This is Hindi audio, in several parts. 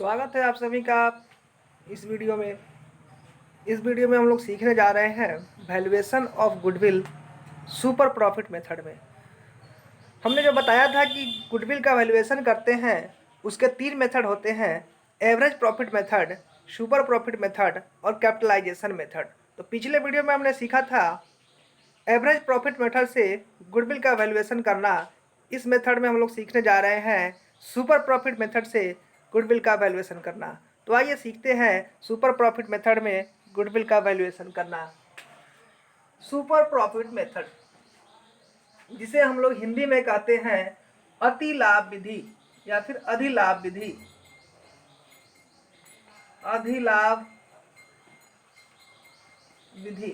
स्वागत है आप सभी का इस वीडियो में। हम लोग सीखने जा रहे हैं valuation of goodwill super profit method में। हमने जो बताया था कि गुडविल का वैल्यूएशन करते हैं उसके 3 मेथड होते हैं: average profit method, super profit method और कैपिटलाइजेशन मेथड। तो पिछले वीडियो में हमने सीखा था एवरेज प्रॉफिट मेथड से गुडविल का वैल्यूएशन करना। इस मेथड में हम लोग सीखने जा रहे हैं सुपर प्रॉफिट मेथड से गुडविल का वैल्यूएशन करना। तो आइए सीखते हैं सुपर प्रॉफिट मेथड में गुडविल का वैल्यूएशन करना। सुपर प्रॉफिट मेथड, जिसे हम लोग हिंदी में कहते हैं अति लाभ विधि या फिर अधिलाभ विधि। अधिलाभ विधि।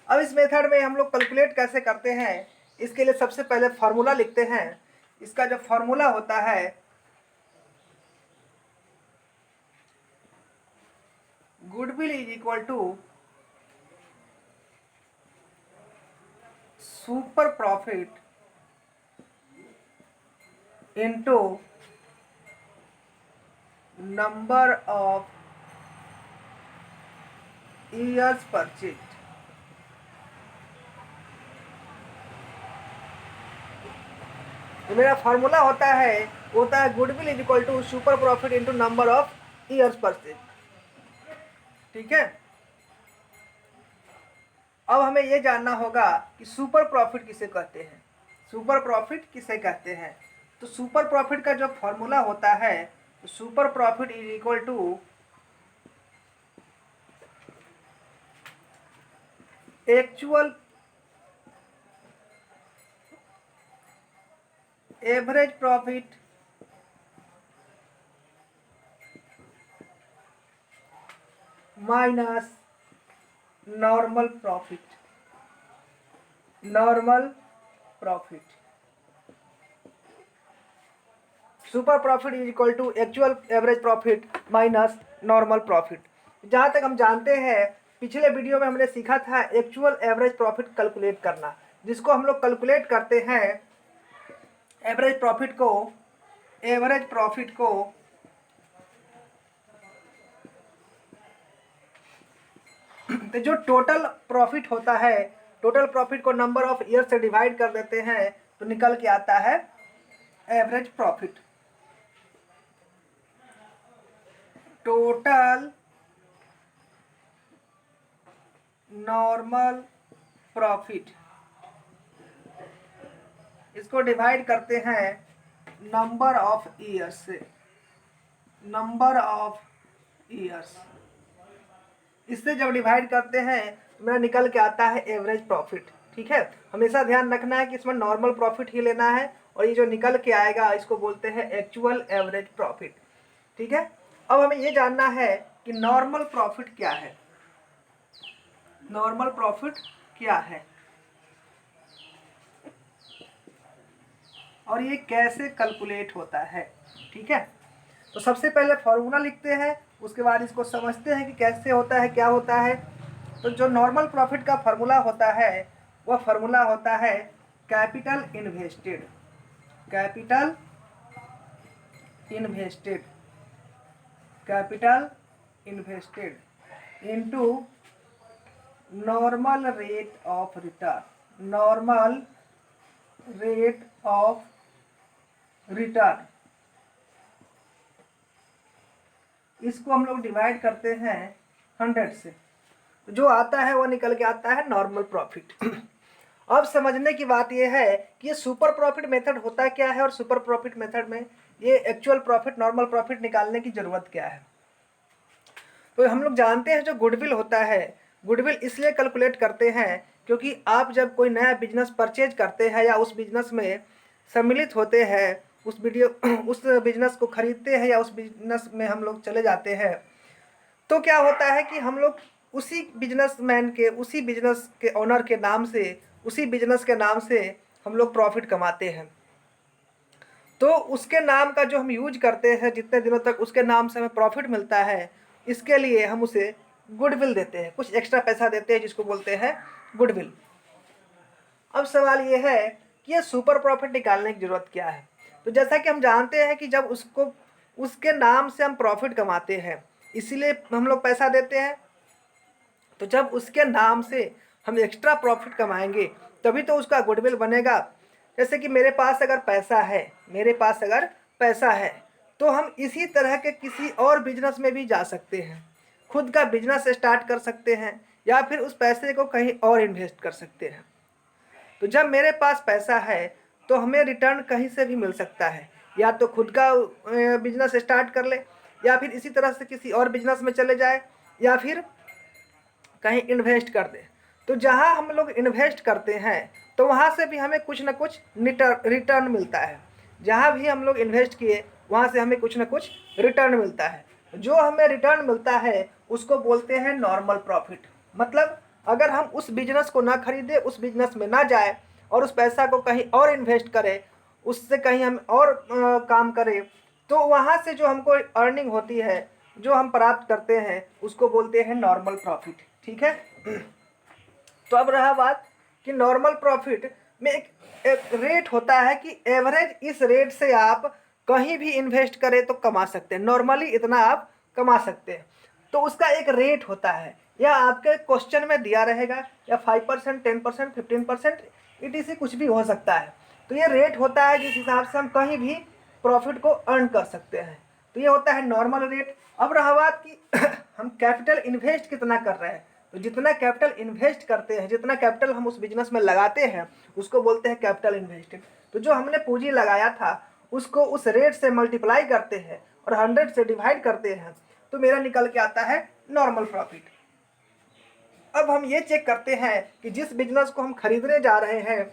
अब इस मेथड में हम लोग कैलकुलेट कैसे करते हैं, इसके लिए सबसे पहले फॉर्मूला लिखते हैं। इसका जो फॉर्मूला होता है goodwill is equal to super profit into number of years purchase. तो मेरा फॉर्मूला होता है goodwill is equal to super profit into number of years purchase. ठीक है। अब हमें यह जानना होगा कि सुपर प्रॉफिट किसे कहते हैं। सुपर प्रॉफिट किसे कहते हैं? तो सुपर प्रॉफिट का जो फॉर्मूला होता है, तो super profit is equal to actual average profit minus normal profit. Normal profit. Super profit is equal to actual average profit minus normal profit. जहाँ तक हम जानते हैं, पिछले वीडियो में हमने सीखा था एक्चुअल एवरेज प्रॉफिट कैलकुलेट करना, जिसको हम लोग कैलकुलेट करते हैं एवरेज प्रॉफिट को तो जो टोटल प्रॉफिट होता है, टोटल प्रॉफिट को नंबर ऑफ ईयर से डिवाइड कर देते हैं तो निकल के आता है average profit. Total normal profit, इसको डिवाइड करते हैं नंबर ऑफ ईयर्स से। नंबर ऑफ ईयर्स, इससे जब डिवाइड करते हैं मेरा निकल के आता है एवरेज प्रॉफिट। ठीक है। हमेशा ध्यान रखना है कि इसमें नॉर्मल प्रॉफिट ही लेना है, और ये जो निकल के आएगा इसको बोलते हैं एक्चुअल एवरेज प्रॉफिट। ठीक है। अब हमें ये जानना है कि नॉर्मल प्रॉफिट क्या है। नॉर्मल प्रॉफिट क्या है और ये कैसे कैलकुलेट होता है। ठीक है। तो सबसे पहले फॉर्मूला लिखते हैं, उसके बाद इसको समझते हैं कि कैसे होता है, क्या होता है। तो जो नॉर्मल प्रॉफिट का फॉर्मूला होता है वह फॉर्मूला होता है capital invested. Capital invested. Capital invested into normal rate of return. Normal rate of return, इसको हम लोग डिवाइड करते हैं 100 से, जो आता है वो निकल के आता है नॉर्मल प्रॉफिट। अब समझने की बात यह है कि ये सुपर प्रॉफिट मेथड होता क्या है और सुपर प्रॉफिट मेथड में ये एक्चुअल प्रॉफिट, नॉर्मल प्रॉफिट निकालने की जरूरत क्या है। तो हम लोग जानते हैं जो गुडविल होता है, गुडविल इसलिए कैलकुलेट करते हैं क्योंकि आप जब कोई नया बिजनेस परचेज करते हैं या उस बिजनेस में सम्मिलित होते हैं, उस बिजनेस को खरीदते हैं या उस बिजनेस में हम लोग चले जाते हैं, तो क्या होता है कि हम लोग उसी बिजनेसमैन के, उसी बिजनेस के ओनर के नाम से, उसी बिजनेस के नाम से हम लोग प्रॉफिट कमाते हैं। तो उसके नाम का जो हम यूज करते हैं, जितने दिनों तक उसके नाम से हमें प्रॉफिट मिलता है, इसके लिए हम उसे गुडविल देते हैं, कुछ एक्स्ट्रा पैसा देते हैं जिसको बोलते हैं गुडविल। अब सवाल ये है कि ये सुपर प्रॉफिट निकालने की ज़रूरत क्या है। तो जैसा कि हम जानते हैं कि जब उसके नाम से हम प्रॉफिट कमाते हैं, इसीलिए हम लोग पैसा देते हैं। तो जब उसके नाम से हम एक्स्ट्रा प्रॉफिट कमाएंगे तभी तो उसका गुडविल बनेगा। जैसे कि मेरे पास अगर पैसा है तो हम इसी तरह के किसी और बिजनेस में भी जा सकते हैं, खुद का बिजनेस स्टार्ट कर सकते हैं या फिर उस पैसे को कहीं और इन्वेस्ट कर सकते हैं। तो जब मेरे पास पैसा है तो हमें रिटर्न कहीं से भी मिल सकता है, या तो खुद का बिजनेस स्टार्ट कर ले, या फिर इसी तरह से किसी और बिजनेस में चले जाए, या फिर कहीं इन्वेस्ट कर दे। तो जहाँ हम लोग इन्वेस्ट करते हैं तो वहाँ से भी हमें कुछ ना कुछ रिटर्न मिलता है। जहाँ भी हम लोग इन्वेस्ट किए वहाँ से हमें कुछ ना कुछ रिटर्न मिलता है। जो हमें रिटर्न मिलता है उसको बोलते हैं नॉर्मल प्रॉफिट। मतलब अगर हम उस बिजनेस को ना खरीदे, उस बिजनेस में ना जाए और उस पैसा को कहीं और इन्वेस्ट करें, उससे कहीं हम और काम करें, तो वहाँ से जो हमको अर्निंग होती है, जो हम प्राप्त करते हैं, उसको बोलते हैं नॉर्मल प्रॉफिट। ठीक है। तो अब रहा बात कि नॉर्मल प्रॉफिट में एक रेट होता है कि एवरेज इस रेट से आप कहीं भी इन्वेस्ट करें तो कमा सकते हैं, नॉर्मली इतना आप कमा सकते हैं। तो उसका एक रेट होता है, या आपके क्वेश्चन में दिया रहेगा, या 5%, 10%, 15%, ETC कुछ भी हो सकता है। तो ये रेट होता है जिस हिसाब से हम कहीं भी प्रॉफिट को अर्न कर सकते हैं। तो ये होता है नॉर्मल रेट। अब रहा बात कि हम कैपिटल इन्वेस्ट कितना कर रहे हैं। तो जितना कैपिटल इन्वेस्ट करते हैं, जितना कैपिटल हम उस बिजनेस में लगाते हैं, उसको बोलते हैं कैपिटल इन्वेस्टेड। तो जो हमने पूंजी लगाया था उसको उस रेट से मल्टीप्लाई करते हैं और 100 से डिवाइड करते हैं, तो मेरा निकल के आता है नॉर्मल प्रॉफिट। अब हम ये चेक करते हैं कि जिस बिजनेस को हम खरीदने जा रहे हैं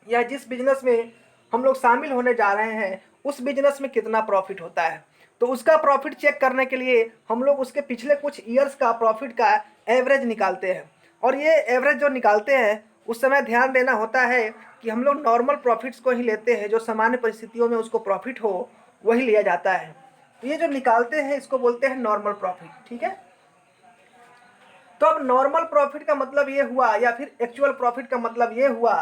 या जिस बिजनेस में हम लोग शामिल होने जा रहे हैं, उस बिजनेस में कितना प्रॉफिट होता है। तो उसका प्रॉफिट चेक करने के लिए हम लोग उसके पिछले कुछ ईयर्स का प्रॉफिट का एवरेज निकालते हैं। और ये एवरेज जो निकालते हैं उस समय ध्यान देना होता है कि हम लोग नॉर्मल प्रॉफिट्स को ही लेते हैं, जो सामान्य परिस्थितियों में उसको प्रॉफिट हो वही लिया जाता है। तो ये जो निकालते हैं इसको बोलते हैं नॉर्मल प्रॉफिट। ठीक है। तो अब नॉर्मल प्रॉफिट का मतलब ये हुआ, या फिर एक्चुअल प्रॉफिट का मतलब ये हुआ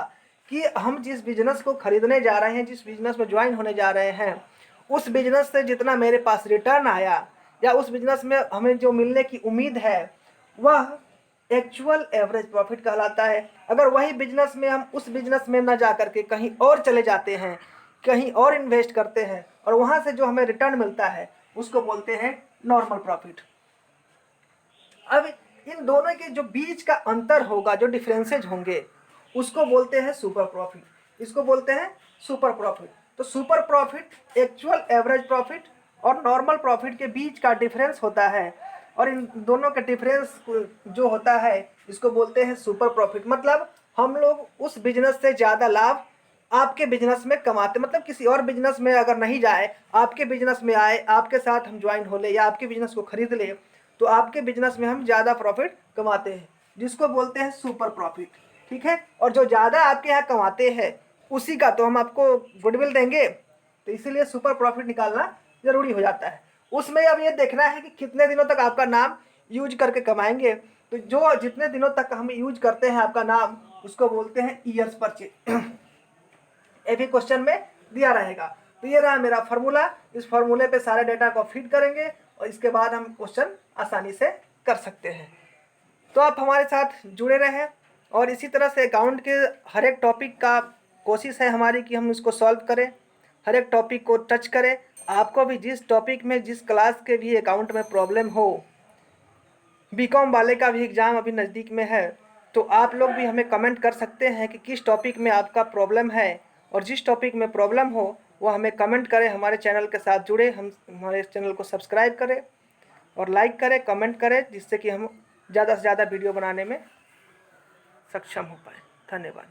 कि हम जिस बिजनेस को खरीदने जा रहे हैं, जिस बिजनेस में ज्वाइन होने जा रहे हैं, उस बिजनेस से जितना मेरे पास रिटर्न आया या उस बिजनेस में हमें जो मिलने की उम्मीद है वह एक्चुअल एवरेज प्रॉफिट कहलाता है। अगर वही बिजनेस में हम उस बिजनेस में न जा करके कहीं और चले जाते हैं, कहीं और इन्वेस्ट करते हैं और वहाँ से जो हमें रिटर्न मिलता है उसको बोलते हैं नॉर्मल प्रॉफिट। अब इन दोनों के जो बीच का अंतर होगा, जो डिफरेंसेज होंगे, उसको बोलते हैं सुपर प्रॉफिट। इसको बोलते हैं सुपर प्रॉफिट। तो super profit actual average profit और नॉर्मल प्रॉफिट के बीच का डिफरेंस होता है, और इन दोनों का डिफरेंस जो होता है इसको बोलते हैं सुपर प्रॉफिट। मतलब हम लोग उस बिजनेस से ज़्यादा लाभ आपके बिजनेस में कमाते, मतलब किसी और बिजनेस में अगर नहीं जाए, आपके बिजनेस में आए, आपके साथ हम ज्वाइन हो ले या आपके बिजनेस को खरीद ले, तो आपके बिजनेस में हम ज़्यादा प्रॉफिट कमाते हैं, जिसको बोलते हैं सुपर प्रॉफिट। ठीक है। और जो ज़्यादा आपके यहाँ कमाते हैं उसी का तो हम आपको गुडविल देंगे, तो इसीलिए सुपर प्रॉफिट निकालना ज़रूरी हो जाता है। उसमें अब ये देखना है कि कितने दिनों तक आपका नाम यूज करके कमाएंगे। तो जो जितने दिनों तक हम यूज करते हैं आपका नाम, उसको बोलते हैं ईयर्स परचेज। ये भी क्वेश्चन में दिया रहेगा। तो ये रहा मेरा फार्मूला। इस फार्मूले पे सारे डेटा को फीड करेंगे और इसके बाद हम क्वेश्चन आसानी से कर सकते हैं। तो आप हमारे साथ जुड़े रहें और इसी तरह से अकाउंट के हर एक टॉपिक का कोशिश है हमारी कि हम इसको सॉल्व करें, हर एक टॉपिक को टच करें। आपको भी जिस टॉपिक में, जिस क्लास के भी अकाउंट में प्रॉब्लम हो, बीकॉम वाले का भी एग्ज़ाम अभी नज़दीक में है, तो आप लोग भी हमें कमेंट कर सकते हैं कि किस टॉपिक में आपका प्रॉब्लम है, और जिस टॉपिक में प्रॉब्लम हो वो हमें कमेंट करें। हमारे चैनल के साथ जुड़े, हम हमारे चैनल को सब्सक्राइब करें और लाइक करें, कमेंट करें, जिससे कि हम ज़्यादा से ज़्यादा वीडियो बनाने में सक्षम हो पाए। धन्यवाद।